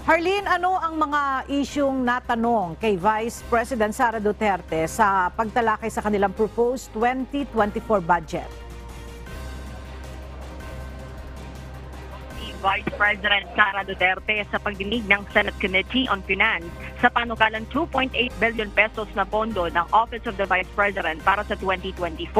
Harleen, ano ang mga isyung natanong kay Vice President Sara Duterte sa pagtalakay sa kanilang proposed 2024 budget? Vice President Sara Duterte sa pagdinig ng Senate Committee on Finance sa panukalang 2.8 billion pesos na pondo ng Office of the Vice President para sa 2024.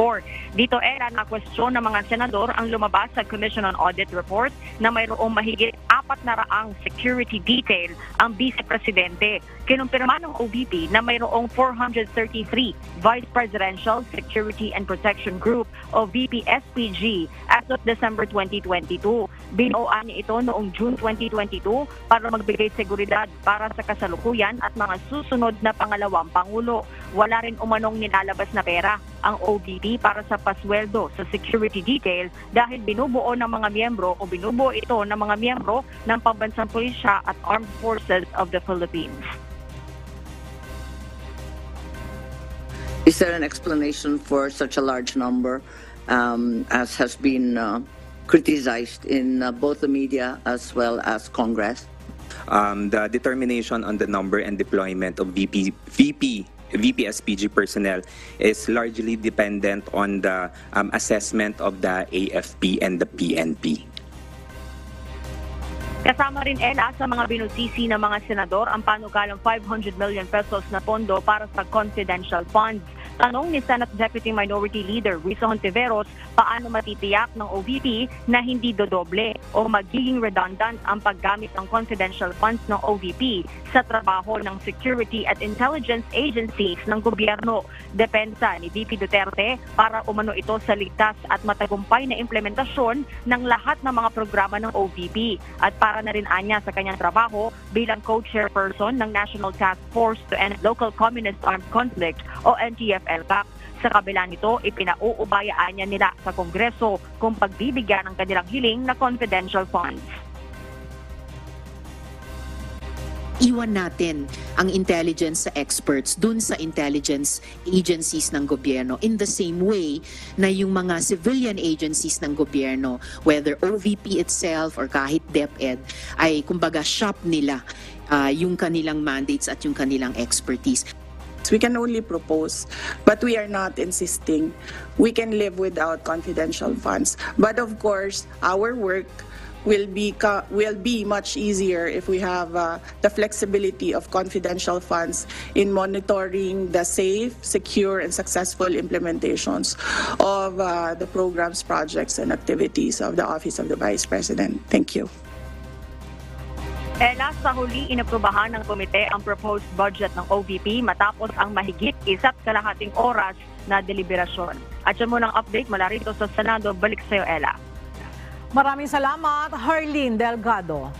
Dito na kwestiyon ng mga senador ang lumabas sa Commission on Audit Report na mayroong mahigit 400 security detail ang Vice Presidente. Kinumpirma ng OVP na mayroong 433 Vice Presidential Security and Protection Group o VP-SPG as of December 2022. Binuoan niya ito noong June 2022 para magbigay seguridad para sa kasalukuyan at mga susunod na pangalawang pangulo. Wala rin umanong nilalabas na pera ang OVP para sa pasweldo sa security detail dahil binubuo ng mga miyembro o binubuo ito ng mga miyembro ng Pambansang Pulisya at Armed Forces of the Philippines. Is there an explanation for such a large number as has been criticized in both the media as well as Congress? The determination on the number and deployment of VP-SPG personnel is largely dependent on the assessment of the AFP and the PNP. Kasama rin sa mga binusisi ng mga senador ang panukalang 500 million pesos na pondo para sa confidential funds. Tanong ni Senate Deputy Minority Leader Risa Hontiveros, paano matitiyak ng OVP na hindi dodoble o magiging redundant ang paggamit ng confidential funds ng OVP sa trabaho ng security at intelligence agencies ng gobyerno. Depensa ni VP Duterte para umano ito sa ligtas at matagumpay na implementasyon ng lahat ng mga programa ng OVP at para na rin anya sa kanyang trabaho bilang co-chairperson ng National Task Force to End Local Communist Armed Conflict o NTF-ELCAC. Sa kabila nito, ipinauubayaan niya nila sa Kongreso kung pagbibigyan ng kanilang hiling na confidential funds. Iwan natin ang intelligence sa experts dun sa intelligence agencies ng gobyerno in the same way na yung mga civilian agencies ng gobyerno, whether OVP itself or kahit DepEd, ay kumbaga shop nila yung kanilang mandates at yung kanilang expertise. We can only propose, but we are not insisting. We can live without confidential funds. But of course, our work will be much easier if we have the flexibility of confidential funds in monitoring the safe, secure, and successful implementations of the programs, projects, and activities of the Office of the Vice President. Thank you. Sa huli, inaprubahan ng komite ang proposed budget ng OVP matapos ang mahigit 1.5 oras na deliberasyon. At yan muna ang update mula rito sa Senado. Balik sa iyo, Ella. Maraming salamat, Harleen Delgado.